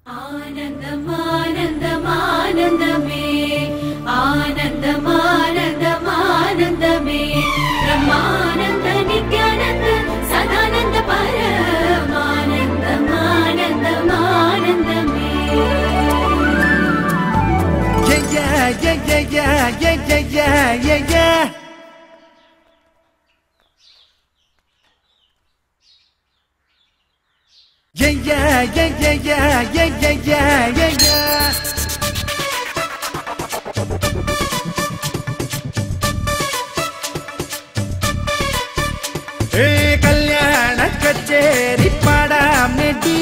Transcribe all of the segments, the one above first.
ആനന്ദമാനന്ദമാനന്ദമേ ആനന്ദമാനന്ദമാനന്ദമേ Brahmananda Nityananda Sadananda പരമാനന്ദമാനന്ദമാനന്ദമേ yeah yeah yeah yeah yeah yeah yeah yeah yeah yeah yeah yeah yeah yeah yeah yeah yeah yeah hey kalyana kacheri padam nedi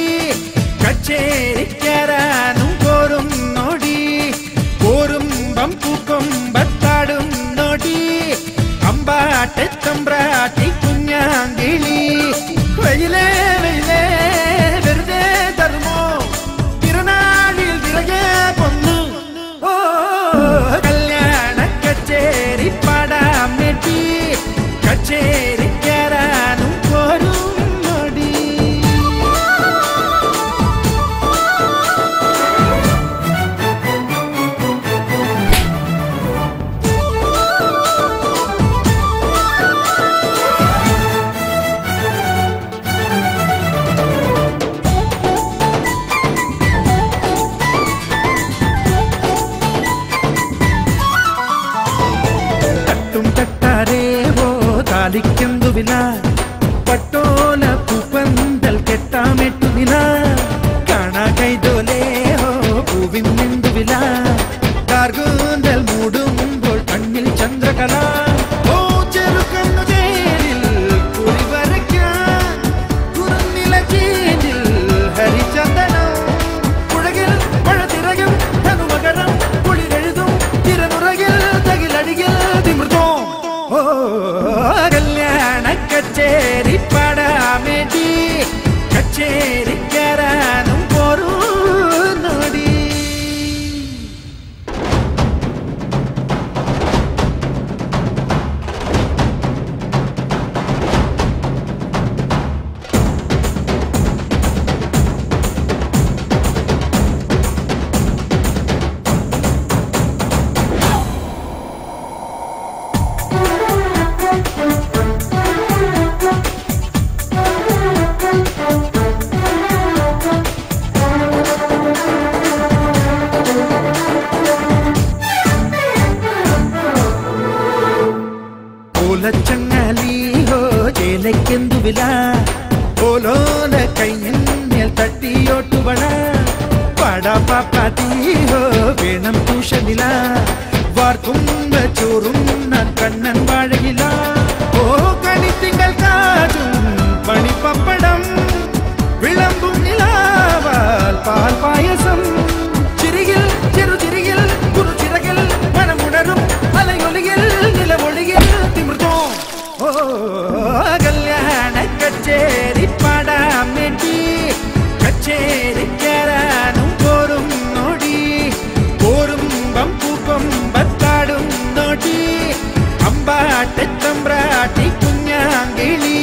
kacheri karanum korum nodi korum bampukum battadum nodi ambatte tambrati kunyangili vayile vayile verde dharmo tirunalil dirage ponnu oh kalyana kacheri padam nedi kacheri karanum korum nodi ിക്കുവില പട്ടോല പൂപ്പന്തൽ കെട്ടാമെട്ടുവില കാണാ കൈതോലേ ഹോ പൂവിൻ നിന്തുവില കാർഗൂന്തൽ മൂടുമ്പോൾ കണ്ണിൽ ചന്ദ്രകല ഓ ചെറുക്കണ്ണു ചേരിൽ കുറി വരയ്ക്കാൻ കുറുനില ചേരിൽ ഹരിചന്ദനം പുഴകിൽ പഴതിറയും ധനുമകരം കുളിരെഴുതും തിരനുറകിൽ തകിലടിയിൽ തിമൃതോ ഓ കല്യാണ കച്ചേരി പടാമെടി കച്ചേരി കരാനും പോരൂ നോടി ചങ്ങാലി ഹോ ചേലയ്ക്കെന്തുവില ഓലോല കൈഞ്ഞിൽ തട്ടിയോട്ടുവള പടാ പാപ്പാത്തി ഹോ വേണം പൂഷനില വാർക്കുന്ന ചോറും ഞാൻ കണ്ണൻ വാഴയില ഓ കണിത്തിങ്കൾ കാറ്റും പണിപ്പപ്പടം വിളമ്പും നിലാവാൽ പാൽ പായസം ചിരികിൽ ചെറുചിരികിൽ കുറുചിറകിൽ മനമുണരും അലയൊലിയിൽ നിലമൊളിയിൽ തിമൃതോ ഓ കല്യാണ കച്ചേരി പടാമെടി കച്ചേരി കരാനും കോരും നോടി കോരും ബംപൂപ്പം ബത്താടും നോടി അമ്പാട്ടെ തമ്പ്രാട്ടി കുഞ്ഞാങ്കിളി